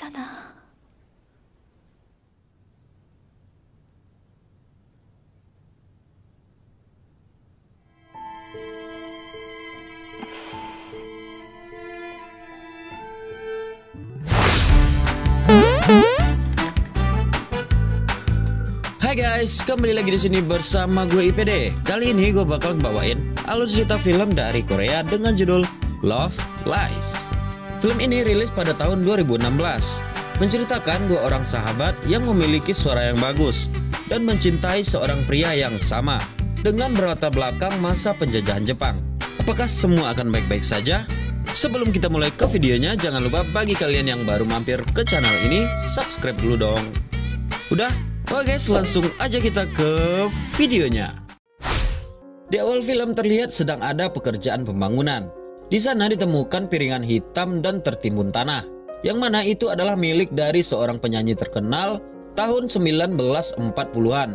있잖아. Hai guys, kembali lagi di sini bersama gue IPD. Kali ini gue bakal bawain alur cerita film dari Korea dengan judul Love Lies. Film ini rilis pada tahun 2016, menceritakan dua orang sahabat yang memiliki suara yang bagus dan mencintai seorang pria yang sama dengan berlatar belakang masa penjajahan Jepang. Apakah semua akan baik-baik saja? Sebelum kita mulai ke videonya, jangan lupa bagi kalian yang baru mampir ke channel ini, subscribe dulu dong. Udah? Oke guys, langsung aja kita ke videonya. Di awal film terlihat sedang ada pekerjaan pembangunan. Di sana ditemukan piringan hitam dan tertimbun tanah, yang mana itu adalah milik dari seorang penyanyi terkenal tahun 1940-an.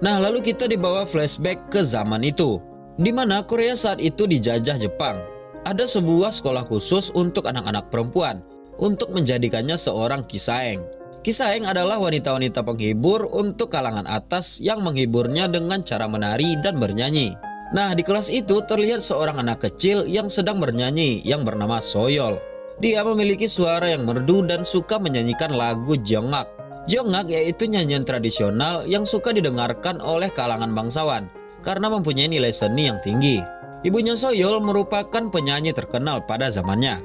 Nah, lalu kita dibawa flashback ke zaman itu, di mana Korea saat itu dijajah Jepang. Ada sebuah sekolah khusus untuk anak-anak perempuan untuk menjadikannya seorang kisaeng. Kisaeng adalah wanita-wanita penghibur untuk kalangan atas yang menghiburnya dengan cara menari dan bernyanyi. Nah, di kelas itu terlihat seorang anak kecil yang sedang bernyanyi yang bernama Soyeol. Dia memiliki suara yang merdu dan suka menyanyikan lagu Jeongak. Jeongak yaitu nyanyian tradisional yang suka didengarkan oleh kalangan bangsawan karena mempunyai nilai seni yang tinggi. Ibunya Soyeol merupakan penyanyi terkenal pada zamannya.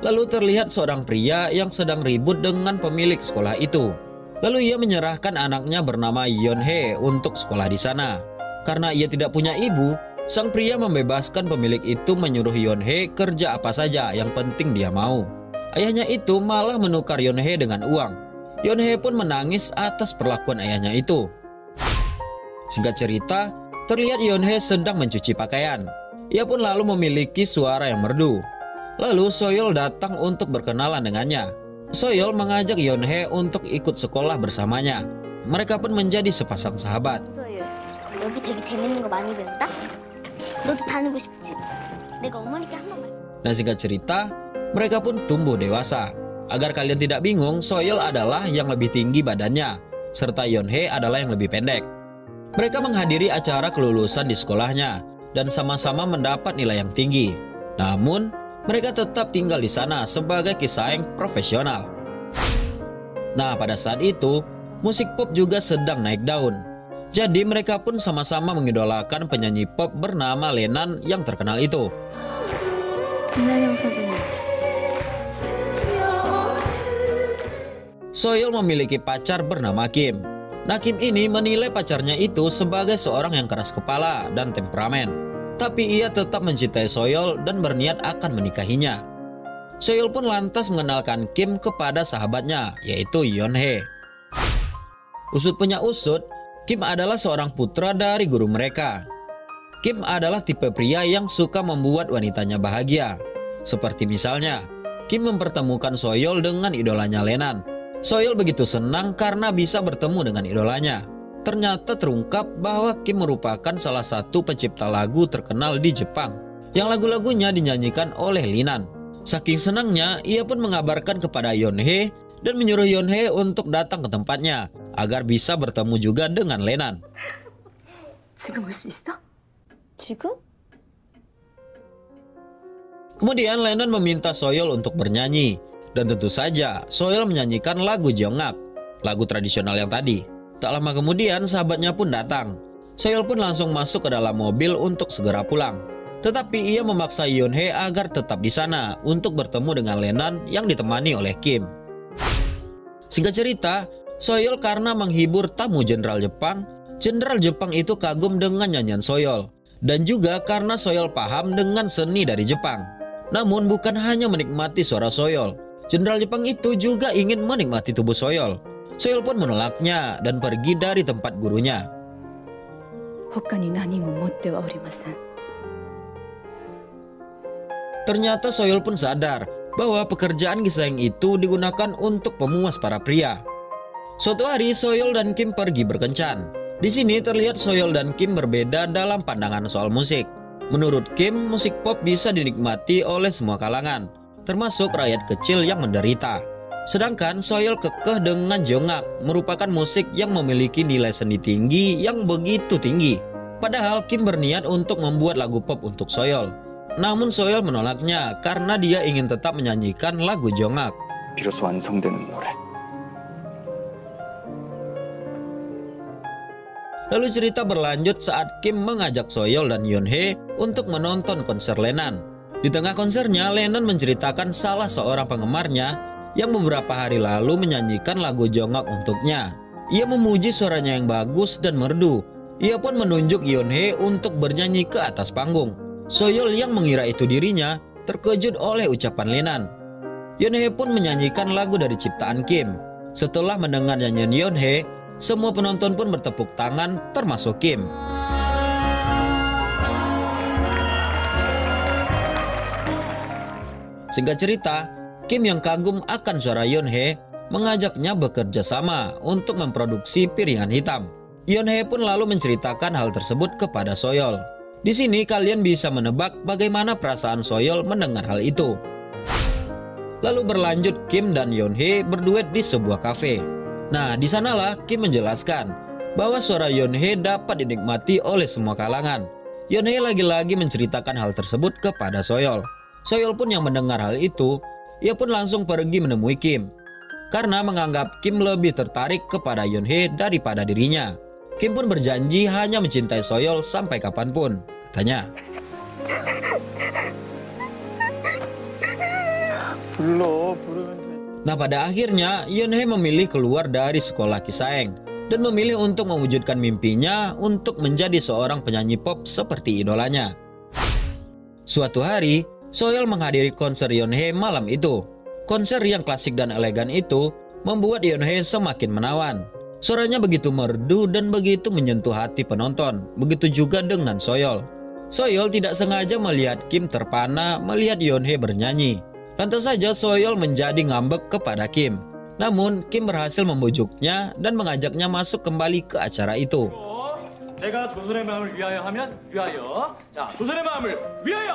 Lalu terlihat seorang pria yang sedang ribut dengan pemilik sekolah itu. Lalu ia menyerahkan anaknya bernama Yeonhae untuk sekolah di sana. Karena ia tidak punya ibu, sang pria membebaskan pemilik itu menyuruh Yeonhae kerja apa saja yang penting dia mau. Ayahnya itu malah menukar Yeonhae dengan uang. Yeonhae pun menangis atas perlakuan ayahnya itu. Singkat cerita, terlihat Yeonhae sedang mencuci pakaian. Ia pun lalu memiliki suara yang merdu. Lalu Soyeol datang untuk berkenalan dengannya. Soyeol mengajak Yeonhae untuk ikut sekolah bersamanya. Mereka pun menjadi sepasang sahabat. 소율, 여기 되게 재밌는 거 많이 배운다. 너도 다니고 싶지? 내가 어머니께 한 번 말씀. Dan singkat cerita, mereka pun tumbuh dewasa. Agar kalian tidak bingung, Soyeol adalah yang lebih tinggi badannya, serta Yeonhae adalah yang lebih pendek. Mereka menghadiri acara kelulusan di sekolahnya dan sama-sama mendapat nilai yang tinggi. Namun, mereka tetap tinggal di sana sebagai kisaeng profesional. Nah, pada saat itu, musik pop juga sedang naik daun. Jadi mereka pun sama-sama mengidolakan penyanyi pop bernama Lenan yang terkenal itu. 김나영 선생님. Soyeol memiliki pacar bernama Kim. Nah, Kim ini menilai pacarnya itu sebagai seorang yang keras kepala dan temperamen. Tapi ia tetap mencintai Soyeol dan berniat akan menikahinya. Soyeol pun lantas mengenalkan Kim kepada sahabatnya, yaitu Yeonhae. Usut punya usut, Kim adalah seorang putra dari guru mereka. Kim adalah tipe pria yang suka membuat wanitanya bahagia. Seperti misalnya, Kim mempertemukan Soyeol dengan idolanya Lenan. Soyeol begitu senang karena bisa bertemu dengan idolanya. Ternyata terungkap bahwa Kim merupakan salah satu pencipta lagu terkenal di Jepang yang lagu-lagunya dinyanyikan oleh Lenan. Saking senangnya, ia pun mengabarkan kepada Yeonhae dan menyuruh Yeonhae untuk datang ke tempatnya agar bisa bertemu juga dengan Lenan. 지금 올 수 있어? 지금? Kemudian Lenan meminta Soyeol untuk bernyanyi dan tentu saja Soyeol menyanyikan lagu Jeongak, lagu tradisional yang tadi. Tak lama kemudian sahabatnya pun datang. Soyeol pun langsung masuk ke dalam mobil untuk segera pulang. Tetapi ia memaksa Yeonhae agar tetap di sana untuk bertemu dengan Lenan yang ditemani oleh Kim. Singkat cerita, Soyeol karena menghibur tamu jenderal Jepang itu kagum dengan nyanyian Soyeol. Dan juga karena Soyeol paham dengan seni dari Jepang. Namun bukan hanya menikmati suara Soyeol, jenderal Jepang itu juga ingin menikmati tubuh Soyeol. Soyeol pun menolaknya dan pergi dari tempat gurunya. Ternyata Soyeol pun sadar bahwa pekerjaan kisaeng itu digunakan untuk pemuas para pria. Suatu hari Soyeol dan Kim pergi berkencan. Di sini terlihat Soyeol dan Kim berbeda dalam pandangan soal musik. Menurut Kim, musik pop bisa dinikmati oleh semua kalangan, termasuk rakyat kecil yang menderita. Sedangkan Soyeol kekeh dengan Jongak merupakan musik yang memiliki nilai seni tinggi yang begitu tinggi. Padahal Kim berniat untuk membuat lagu pop untuk Soyeol. Namun Soyeol menolaknya karena dia ingin tetap menyanyikan lagu Jongak. 비로소 완성되는 노래. Lalu cerita berlanjut saat Kim mengajak Soyeol dan Yeonhae untuk menonton konser Lenan. Di tengah konsernya, Lenan menceritakan salah seorang penggemarnya yang beberapa hari lalu menyanyikan lagu Jongak untuknya. Ia memuji suaranya yang bagus dan merdu. Ia pun menunjuk Yeonhae untuk bernyanyi ke atas panggung. Soyeol yang mengira itu dirinya terkejut oleh ucapan Lenan. Yeonhae pun menyanyikan lagu dari ciptaan Kim. Setelah mendengar nyanyian Yeonhae, semua penonton pun bertepuk tangan termasuk Kim. Singkat cerita, Kim yang kagum akan suara Yeonhae mengajaknya bekerja sama untuk memproduksi Piringan Hitam. Yeonhae pun lalu menceritakan hal tersebut kepada Soyeol. Di sini kalian bisa menebak bagaimana perasaan Soyeol mendengar hal itu. Lalu berlanjut Kim dan Yeonhae berduet di sebuah kafe. Nah, di sanalah Kim menjelaskan bahwa suara Yeonhae dapat dinikmati oleh semua kalangan. Yeonhae lagi-lagi menceritakan hal tersebut kepada Soyeol. Soyeol pun yang mendengar hal itu, ia pun langsung pergi menemui Kim karena menganggap Kim lebih tertarik kepada Yeonhae daripada dirinya. Kim pun berjanji hanya mencintai Soyeol sampai kapanpun, katanya. Nah, pada akhirnya Yeonhae memilih keluar dari sekolah Kisaeng dan memilih untuk mewujudkan mimpinya untuk menjadi seorang penyanyi pop seperti idolanya. Suatu hari, Soyeol menghadiri konser Yeonhae malam itu. Konser yang klasik dan elegan itu membuat Yeonhae semakin menawan. Suaranya begitu merdu dan begitu menyentuh hati penonton. Begitu juga dengan Soyeol. Soyeol tidak sengaja melihat Kim terpana melihat Yeonhae bernyanyi. Lantas saja Soyeol menjadi ngambek kepada Kim. Namun Kim berhasil membujuknya dan mengajaknya masuk kembali ke acara itu. 제가 조선의 마음을 위하여 하면 위하여. 자, 조선의 마음을 위하여.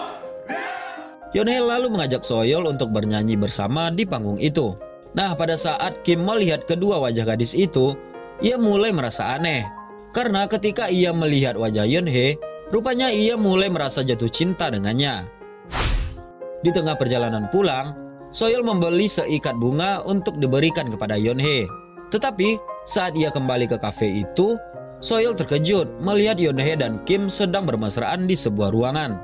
Yeonhae lalu mengajak Soyeol untuk bernyanyi bersama di panggung itu. Nah, pada saat Kim melihat kedua wajah gadis itu, ia mulai merasa aneh. Karena ketika ia melihat wajah Yeonhae, rupanya ia mulai merasa jatuh cinta dengannya. Di tengah perjalanan pulang, Soyeol membeli seikat bunga untuk diberikan kepada Yeonhae. Tetapi saat ia kembali ke kafe itu, Soyeol terkejut melihat Yeonhae dan Kim sedang bermesraan di sebuah ruangan.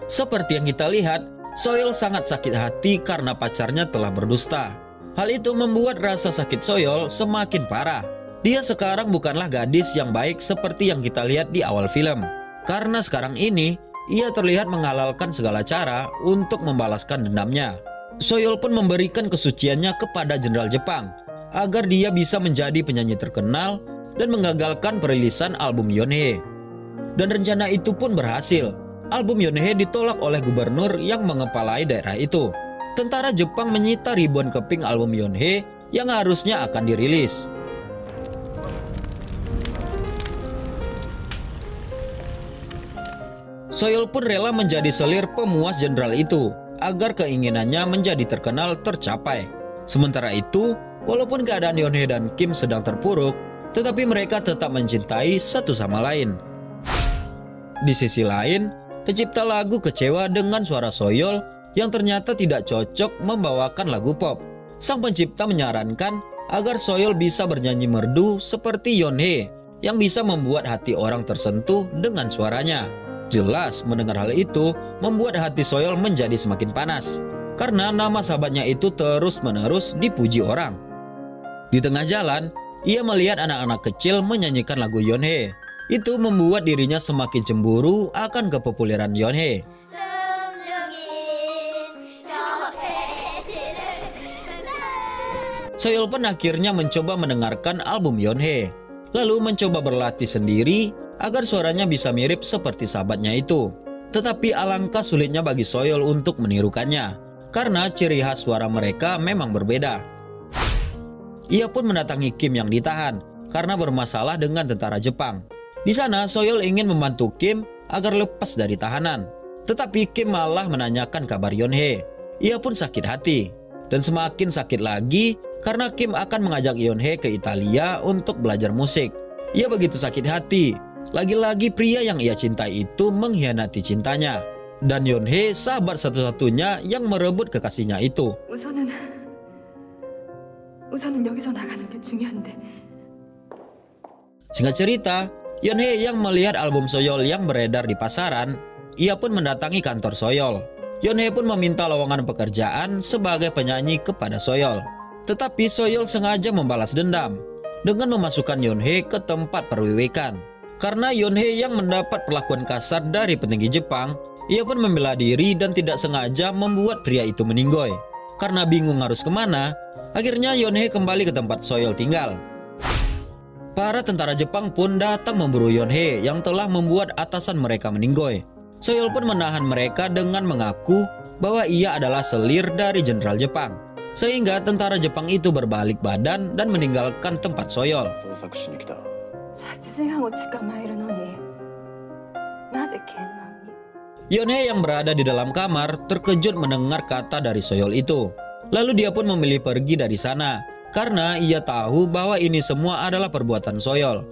Seperti yang kita lihat, Soyeol sangat sakit hati karena pacarnya telah berdusta. Hal itu membuat rasa sakit Soyeol semakin parah. Dia sekarang bukanlah gadis yang baik seperti yang kita lihat di awal film. Karena sekarang ini, ia terlihat menghalalkan segala cara untuk membalaskan dendamnya. Soyeol pun memberikan kesuciannya kepada Jenderal Jepang agar dia bisa menjadi penyanyi terkenal dan mengagalkan perilisan album Yeonhae. Dan rencana itu pun berhasil. Album Yeonhae ditolak oleh gubernur yang mengepalai daerah itu. Tentara Jepang menyita ribuan keping album Yeonhae yang harusnya akan dirilis. Soyeol pun rela menjadi selir pemuas jenderal itu agar keinginannya menjadi terkenal tercapai. Sementara itu, walaupun keadaan Yeonhae dan Kim sedang terpuruk, tetapi mereka tetap mencintai satu sama lain. Di sisi lain, pencipta lagu kecewa dengan suara Soyeol yang ternyata tidak cocok membawakan lagu pop. Sang pencipta menyarankan agar Soyeol bisa bernyanyi merdu seperti Yeonhae yang bisa membuat hati orang tersentuh dengan suaranya. Jelas mendengar hal itu membuat hati Soyeol menjadi semakin panas karena nama sahabatnya itu terus-menerus dipuji orang. Di tengah jalan, ia melihat anak-anak kecil menyanyikan lagu Yeonhae. Itu membuat dirinya semakin cemburu akan kepopuleran Yeonhae. Soyeol pun akhirnya mencoba mendengarkan album Yeonhae, lalu mencoba berlatih sendiri agar suaranya bisa mirip seperti sahabatnya itu. Tetapi alangkah sulitnya bagi Soyeol untuk menirukannya, karena ciri khas suara mereka memang berbeda. Ia pun mendatangi Kim yang ditahan, karena bermasalah dengan tentara Jepang. Di sana Soyeol ingin membantu Kim agar lepas dari tahanan. Tetapi Kim malah menanyakan kabar Yeonhae. Ia pun sakit hati. Dan semakin sakit lagi karena Kim akan mengajak Yeonhae ke Italia untuk belajar musik. Ia begitu sakit hati. Lagi-lagi pria yang ia cintai itu mengkhianati cintanya. Dan Yeonhae sahabat satu-satunya yang merebut kekasihnya itu. 우선은 여기서 나가는 게 중요한데. Singkat cerita, Yeonhae yang melihat album Soyeol yang beredar di pasaran, ia pun mendatangi kantor Soyeol. Yeonhae pun meminta lowongan pekerjaan sebagai penyanyi kepada Soyeol. Tetapi Soyeol sengaja membalas dendam dengan memasukkan Yeonhae ke tempat perwiwikan. Karena Yeonhae yang mendapat perlakuan kasar dari petinggi Jepang, ia pun membela diri dan tidak sengaja membuat pria itu meninggoy. Karena bingung harus kemana, akhirnya Yeonhae kembali ke tempat Soyeol tinggal. Para tentara Jepang pun datang memburu Yeonhae yang telah membuat atasan mereka meninggoy. Soyeol pun menahan mereka dengan mengaku bahwa ia adalah selir dari jenderal Jepang. Sehingga tentara Jepang itu berbalik badan dan meninggalkan tempat Soyeol. Yeonhae yang berada di dalam kamar terkejut mendengar kata dari Soyeol itu. Lalu dia pun memilih pergi dari sana karena ia tahu bahwa ini semua adalah perbuatan Soyeol.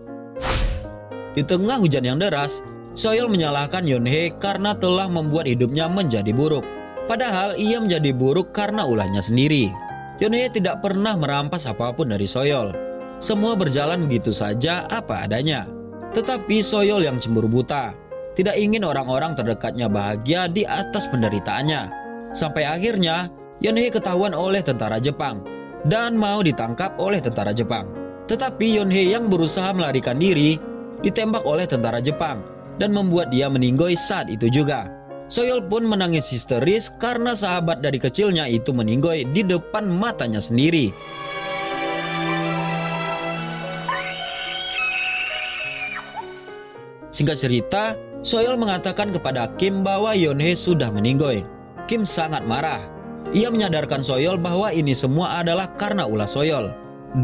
Di tengah hujan yang deras, Soyeol menyalahkan Yeonhae karena telah membuat hidupnya menjadi buruk. Padahal ia menjadi buruk karena ulahnya sendiri. Yeonhae tidak pernah merampas apapun dari Soyeol. Semua berjalan begitu saja apa adanya. Tetapi Soyeol yang cemburu buta, tidak ingin orang-orang terdekatnya bahagia di atas penderitaannya. Sampai akhirnya Yeonhae ketahuan oleh tentara Jepang dan mau ditangkap oleh tentara Jepang. Tetapi Yeonhae yang berusaha melarikan diri ditembak oleh tentara Jepang dan membuat dia meninggoy saat itu juga. Soyeol pun menangis histeris karena sahabat dari kecilnya itu meninggoy di depan matanya sendiri. Singkat cerita, Soyeol mengatakan kepada Kim bahwa Yeonhae sudah meninggoy. Kim sangat marah. Ia menyadarkan Soyeol bahwa ini semua adalah karena ulah Soyeol.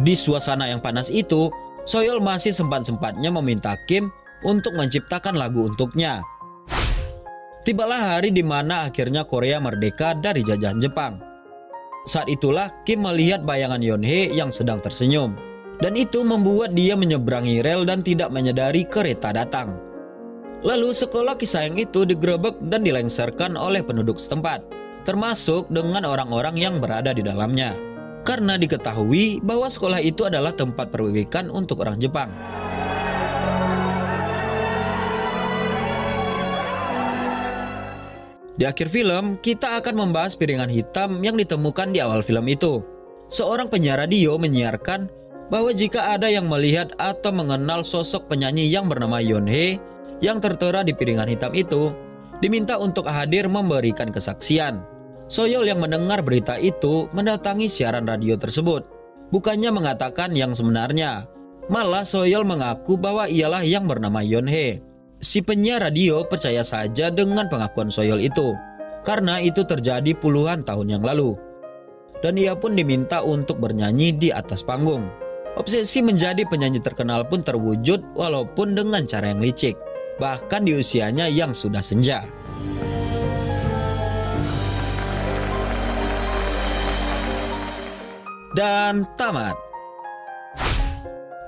Di suasana yang panas itu, Soyeol masih sempat-sempatnya meminta Kim untuk menciptakan lagu untuknya. Tibalah hari di mana akhirnya Korea merdeka dari jajahan Jepang. Saat itulah Kim melihat bayangan Yeonhae yang sedang tersenyum. Dan itu membuat dia menyeberangi rel dan tidak menyadari kereta datang. Lalu sekolah kisayang itu digerebek dan dilengsarkan oleh penduduk setempat, termasuk dengan orang-orang yang berada di dalamnya. Karena diketahui bahwa sekolah itu adalah tempat perwiwikan untuk orang Jepang. Di akhir film, kita akan membahas piringan hitam yang ditemukan di awal film itu. Seorang penyiar radio menyiarkan bahwa jika ada yang melihat atau mengenal sosok penyanyi yang bernama Yeonhae yang tertera di piringan hitam itu, diminta untuk hadir memberikan kesaksian. Soyeol yang mendengar berita itu mendatangi siaran radio tersebut. Bukannya mengatakan yang sebenarnya, malah Soyeol mengaku bahwa ialah yang bernama Yeonhae. Si penyiar radio percaya saja dengan pengakuan Soyeol itu, karena itu terjadi puluhan tahun yang lalu. Dan ia pun diminta untuk bernyanyi di atas panggung. Obsesi menjadi penyanyi terkenal pun terwujud walaupun dengan cara yang licik, bahkan di usianya yang sudah senja. Dan tamat.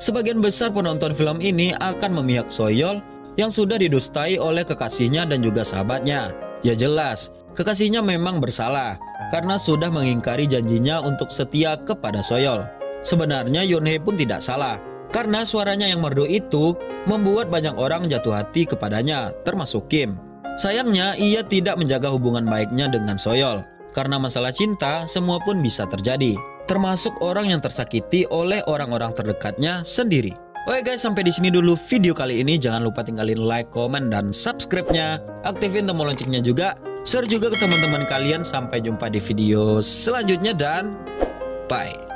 Sebagian besar penonton film ini akan memihak Soyeol yang sudah didustai oleh kekasihnya dan juga sahabatnya. Ya jelas, kekasihnya memang bersalah karena sudah mengingkari janjinya untuk setia kepada Soyeol. Sebenarnya Yeonhae pun tidak salah, karena suaranya yang merdu itu membuat banyak orang jatuh hati kepadanya, termasuk Kim. Sayangnya ia tidak menjaga hubungan baiknya dengan Soyeol. Karena masalah cinta, semua pun bisa terjadi, termasuk orang yang tersakiti oleh orang-orang terdekatnya sendiri. Oke guys, sampai di sini dulu video kali ini. Jangan lupa tinggalin like, komen, dan subscribe-nya. Aktifin tombol loncengnya juga. Share juga ke teman-teman kalian. Sampai jumpa di video selanjutnya dan bye.